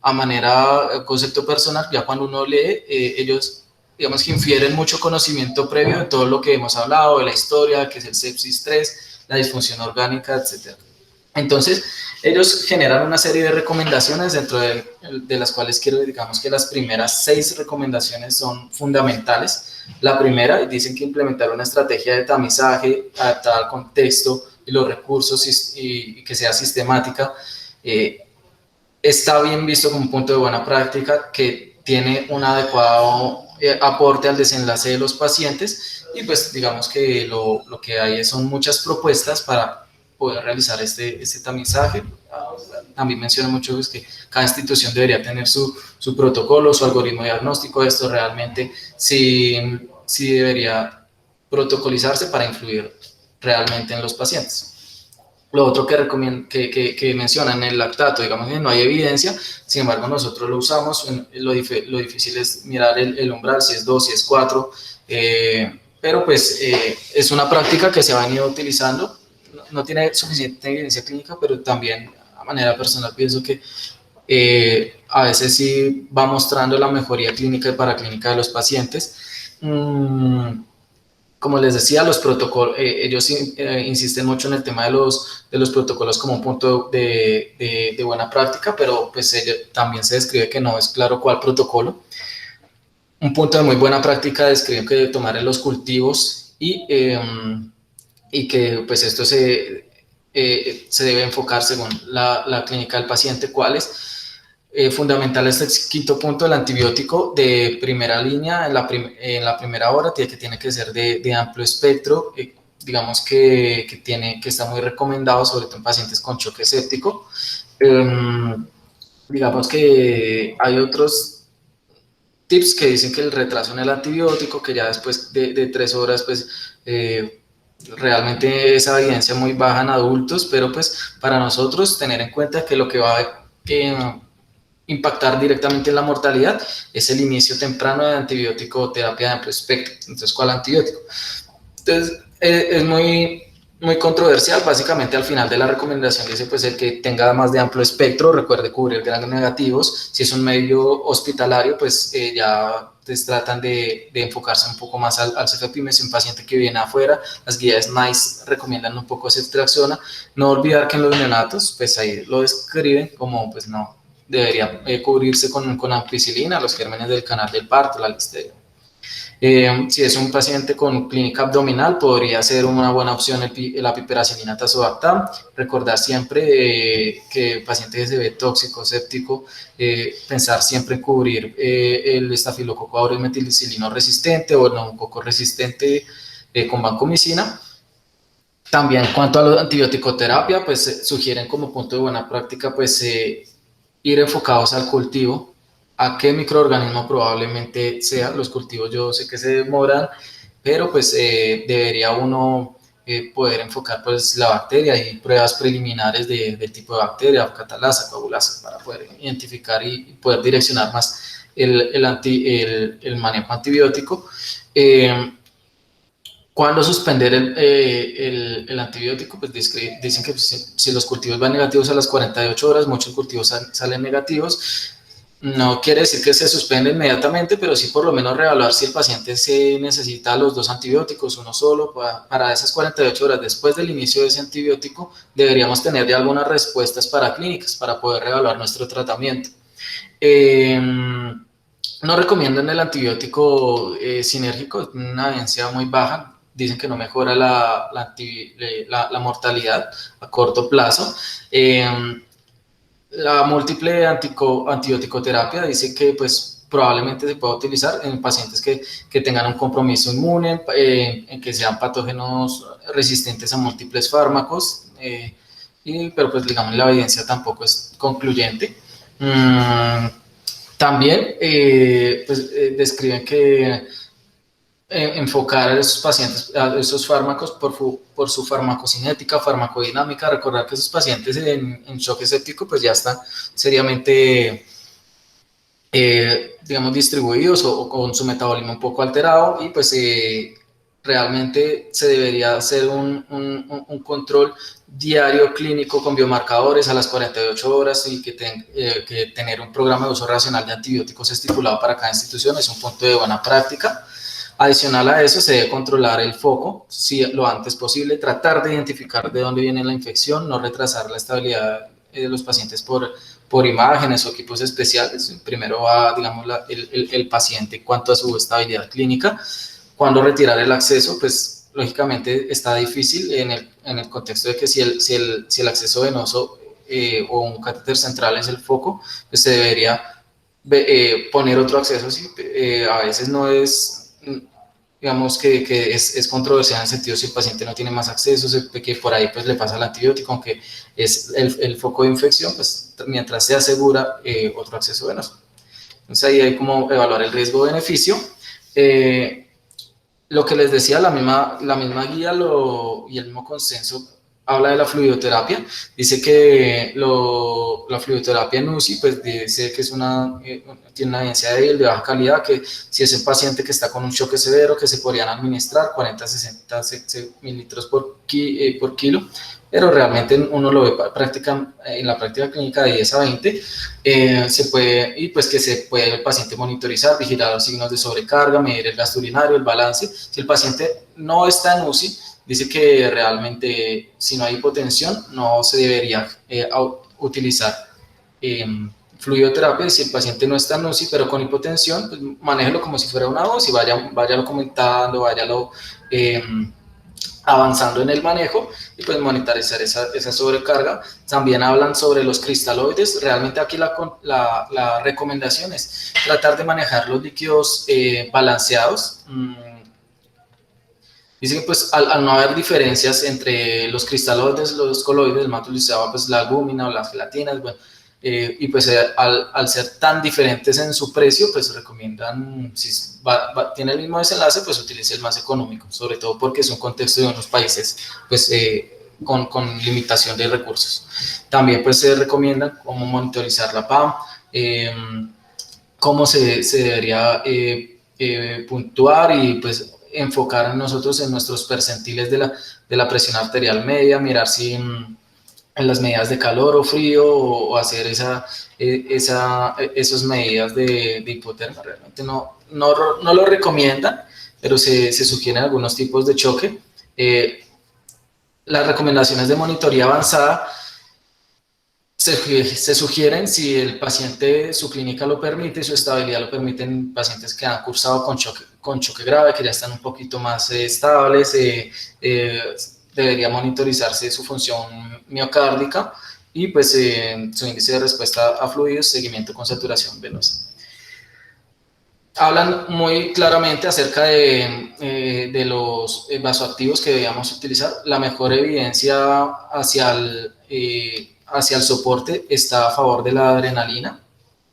a manera concepto personal, ya cuando uno lee, ellos digamos que infieren mucho conocimiento previo de todo lo que hemos hablado, de la historia, que es el sepsis 3, la disfunción orgánica, etc. Entonces, ellos generan una serie de recomendaciones, dentro de las cuales digamos que las primeras 6 recomendaciones son fundamentales. La primera, dicen que implementar una estrategia de tamizaje adaptada al contexto y los recursos, y que sea sistemática. Está bien visto como un punto de buena práctica, que tiene un adecuado aporte al desenlace de los pacientes, y pues digamos que lo que hay son muchas propuestas para poder realizar este tamizaje. También menciono mucho pues, que cada institución debería tener su protocolo, su algoritmo diagnóstico. Esto realmente sí debería protocolizarse para influir realmente en los pacientes. Lo otro que mencionan en el lactato, digamos que no hay evidencia, sin embargo nosotros lo usamos, lo difícil es mirar el umbral, si es 2, si es 4, pero pues es una práctica que se ha venido utilizando, no tiene suficiente evidencia clínica, pero también a manera personal pienso que a veces sí va mostrando la mejoría clínica y paraclínica de los pacientes. Como les decía, los protocolos, ellos insisten mucho en el tema de los protocolos como un punto de buena práctica, pero pues también se describe que no es claro cuál protocolo. Un punto de muy buena práctica describen que tomar en los cultivos y que pues esto se debe enfocar según la clínica del paciente, cuáles. Fundamental este quinto punto, el antibiótico de primera línea en la primera hora, que tiene que ser de amplio espectro, digamos que está muy recomendado, sobre todo en pacientes con choque séptico. Digamos que hay otros tips que dicen que el retraso en el antibiótico, que ya después de 3 horas, pues realmente esa evidencia muy baja en adultos, pero pues para nosotros tener en cuenta que lo que va a impactar directamente en la mortalidad es el inicio temprano de antibiótico terapia de amplio espectro. Entonces, ¿cuál antibiótico? Entonces, es muy controversial. Básicamente, al final de la recomendación dice, pues, el que tenga más de amplio espectro, recuerde cubrir grados negativos. Si es un medio hospitalario, pues, ya tratan de enfocarse un poco más al cefepime. Si un paciente que viene afuera, las guías NICE recomiendan un poco ceftriaxona. No olvidar que en los neonatos, pues, ahí lo describen como, pues, no, debería cubrirse con ampicilina, los gérmenes del canal del parto, la listeria. Si es un paciente con clínica abdominal, podría ser una buena opción la piperacilina tazobactam. Recordar siempre que el paciente que se ve tóxico, séptico, pensar siempre en cubrir el estafilococo aureus meticilino resistente o el neumococo resistente con vancomicina. También en cuanto a la antibiótico-terapia, pues sugieren como punto de buena práctica, pues ir enfocados al cultivo, a qué microorganismo probablemente sea. Los cultivos yo sé que se demoran, pero pues debería uno poder enfocar pues la bacteria y pruebas preliminares del tipo de bacteria, catalasa, coagulasa, para poder identificar y poder direccionar más el manejo antibiótico. ¿Cuándo suspender el antibiótico? Pues dicen que si los cultivos van negativos a las 48 horas, muchos cultivos salen negativos. No quiere decir que se suspende inmediatamente, pero sí por lo menos reevaluar si el paciente se necesita los 2 antibióticos, uno solo, para esas 48 horas después del inicio de ese antibiótico, deberíamos tener ya algunas respuestas paraclínicas para poder reevaluar nuestro tratamiento. No recomiendan el antibiótico sinérgico, una evidencia muy baja. Dicen que no mejora la mortalidad a corto plazo. La múltiple antibiótico-terapia dice que pues, probablemente se pueda utilizar en pacientes que tengan un compromiso inmune, en que sean patógenos resistentes a múltiples fármacos, pero pues digamos la evidencia tampoco es concluyente. También describen que enfocar a esos pacientes, a esos fármacos por su farmacocinética, farmacodinámica, recordar que esos pacientes en choque séptico pues ya están seriamente, digamos, distribuidos o con su metabolismo un poco alterado y pues realmente se debería hacer un control diario clínico con biomarcadores a las 48 horas y que tener un programa de uso racional de antibióticos estipulado para cada institución es un punto de buena práctica. Adicional a eso, se debe controlar el foco lo antes posible, tratar de identificar de dónde viene la infección, no retrasar la estabilidad de los pacientes por imágenes o equipos especiales. Primero va, digamos, el paciente en cuanto a su estabilidad clínica. Cuando retirar el acceso, pues lógicamente está difícil en el contexto de que si el acceso venoso o un catéter central es el foco, pues se debería poner otro acceso. A veces no es digamos que es controversial en el sentido si el paciente no tiene más acceso, que por ahí pues le pasa el antibiótico, aunque es el foco de infección, pues mientras se asegura otro acceso venoso. Entonces ahí hay como evaluar el riesgo-beneficio. Lo que les decía, la misma guía y el mismo consenso habla de la fluidoterapia. Dice que la fluidoterapia en UCI, pues dice que tiene una evidencia débil, de baja calidad, que si es un paciente que está con un choque severo, que se podrían administrar 40 a 60 mililitros por kilo, pero realmente uno lo ve en la práctica clínica de 10 a 20, se puede, y pues que se puede el paciente monitorizar, vigilar los signos de sobrecarga, medir el gasto urinario, el balance. Si el paciente no está en UCI, dice que realmente si no hay hipotensión no se debería utilizar fluidoterapia. Si el paciente no está en UCI pero con hipotensión, pues manéjelo como si fuera una UCI, váyalo comentando, váyalo avanzando en el manejo y pues monitorizar esa sobrecarga. También hablan sobre los cristaloides. Realmente aquí la recomendación es tratar de manejar los líquidos balanceados. Dicen que pues al no haber diferencias entre los cristaloides, los coloides, el más utilizado pues la albúmina o las gelatinas, bueno, y pues al ser tan diferentes en su precio, pues recomiendan, si tiene el mismo desenlace, pues utilice el más económico, sobre todo porque es un contexto de unos países pues con limitación de recursos. También pues se recomienda cómo monitorizar la PAM, cómo se debería puntuar y pues enfocar nosotros en nuestros percentiles de la presión arterial media, mirar si en las medidas de calor o frío o hacer esas medidas de hipotermia. Realmente no lo recomiendan, pero se sugieren algunos tipos de choque. Las recomendaciones de monitoría avanzada se sugieren si el paciente, su clínica lo permite, su estabilidad lo permite, en pacientes que han cursado con choque grave, que ya están un poquito más estables, debería monitorizarse su función miocárdica y pues su índice de respuesta a fluidos, seguimiento con saturación venosa. Hablan muy claramente acerca de los vasoactivos que debíamos utilizar. La mejor evidencia hacia el soporte está a favor de la adrenalina,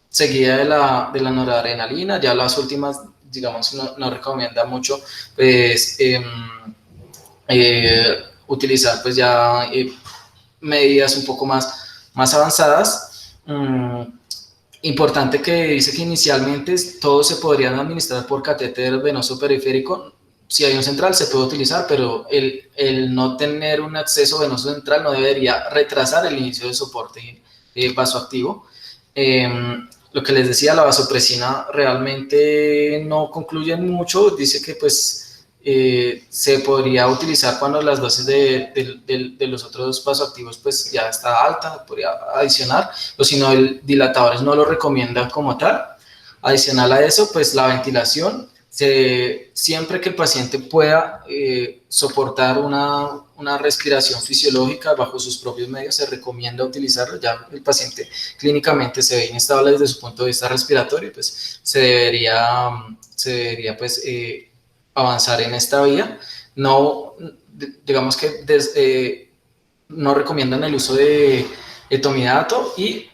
seguida de la noradrenalina. Ya las últimas, digamos, no recomienda mucho pues, utilizar pues ya medidas un poco más avanzadas. Importante que dice que inicialmente todos se podrían administrar por catéter venoso periférico. Si hay un central se puede utilizar, pero el no tener un acceso venoso central no debería retrasar el inicio del soporte vasoactivo. Lo que les decía, la vasopresina realmente no concluye mucho. Dice que pues se podría utilizar cuando las dosis de los otros vasoactivos pues ya está alta, podría adicionar, o si no, el dilatadores no lo recomienda como tal. Adicional a eso, pues la ventilación, siempre que el paciente pueda soportar una respiración fisiológica bajo sus propios medios, se recomienda utilizarlo. Ya el paciente clínicamente se ve inestable desde su punto de vista respiratorio, pues se debería pues avanzar en esta vía. No, digamos que no recomiendan el uso de etomidato y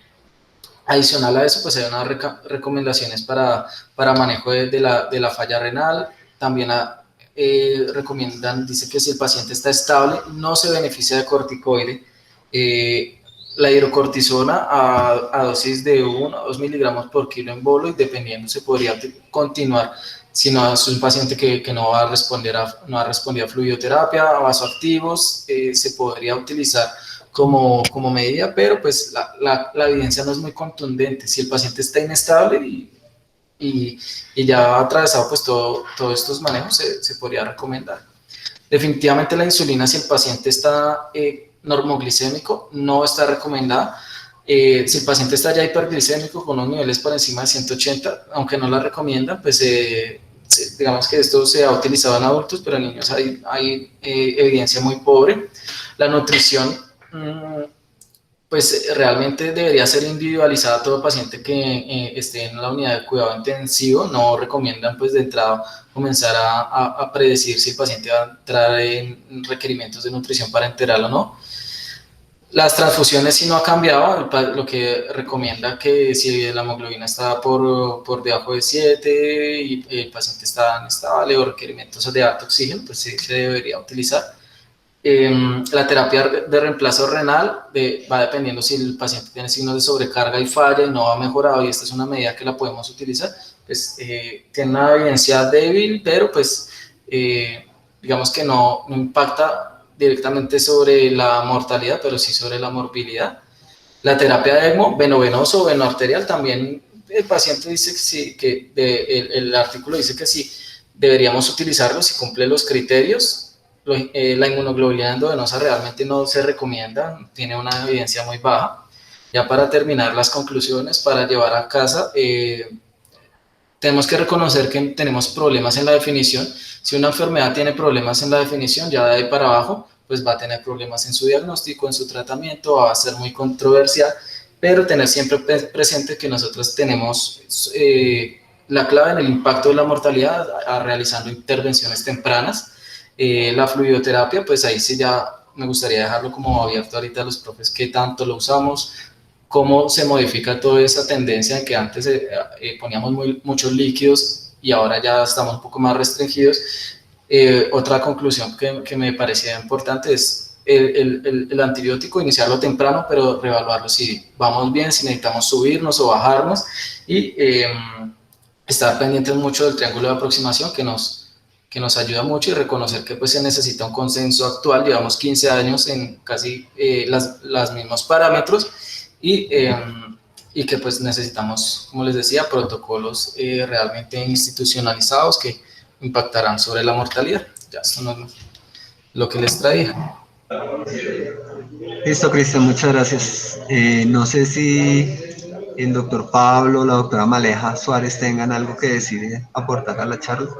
adicional a eso, pues hay unas recomendaciones para manejo de la falla renal. También recomiendan, dice que si el paciente está estable, no se beneficia de corticoide. La hidrocortisona a dosis de 1 a 2 miligramos por kilo en bolo, y dependiendo se podría continuar. Si no es un paciente que no va a responder no ha respondido a fluidoterapia, a vasoactivos, se podría utilizar como medida, pero pues la evidencia no es muy contundente. Si el paciente está inestable y ya ha atravesado pues todos estos manejos, se podría recomendar. Definitivamente la insulina, si el paciente está normoglicémico, no está recomendada. Si el paciente está ya hiperglicémico con unos niveles por encima de 180, aunque no la recomiendan, pues digamos que esto se ha utilizado en adultos, pero en niños hay evidencia muy pobre. La nutrición, pues realmente debería ser individualizada a todo paciente que esté en la unidad de cuidado intensivo. No recomiendan pues de entrada comenzar a predecir si el paciente va a entrar en requerimientos de nutrición parenteral o no. Las transfusiones sí no ha cambiado, lo que recomienda que si la hemoglobina está por debajo de 7 y el paciente está inestable o requerimientos de alto oxígeno, pues sí se debería utilizar. La terapia de reemplazo renal va dependiendo si el paciente tiene signos de sobrecarga y falla y no ha mejorado, y esta es una medida que la podemos utilizar. Pues tiene una evidencia débil, pero pues digamos que no impacta directamente sobre la mortalidad, pero sí sobre la morbilidad. La terapia de ECMO, venovenoso o venoarterial, también el paciente dice que sí, el artículo dice que sí, deberíamos utilizarlo si cumple los criterios. La inmunoglobulina endovenosa realmente no se recomienda, tiene una evidencia muy baja. Ya para terminar las conclusiones, para llevar a casa, tenemos que reconocer que tenemos problemas en la definición. Si una enfermedad tiene problemas en la definición, ya de ahí para abajo, pues va a tener problemas en su diagnóstico, en su tratamiento, va a ser muy controversial, pero tener siempre presente que nosotros tenemos la clave en el impacto de la mortalidad realizando intervenciones tempranas. La fluidoterapia, pues ahí sí ya me gustaría dejarlo como abierto ahorita a los profes, qué tanto lo usamos, cómo se modifica toda esa tendencia de que antes poníamos muchos líquidos y ahora ya estamos un poco más restringidos. Otra conclusión que me parecía importante es el antibiótico, iniciarlo temprano, pero reevaluarlo si vamos bien, si necesitamos subirnos o bajarnos, y estar pendientes mucho del triángulo de aproximación que nos ayuda mucho, y reconocer que pues se necesita un consenso actual. Llevamos 15 años en casi los mismos parámetros, y que pues necesitamos, como les decía, protocolos realmente institucionalizados que impactarán sobre la mortalidad. Ya, esto no es lo que les traía. Listo, Cristian, muchas gracias. No sé si el doctor Pablo, la doctora Maleja Suárez tengan algo que decir, aportar a la charla.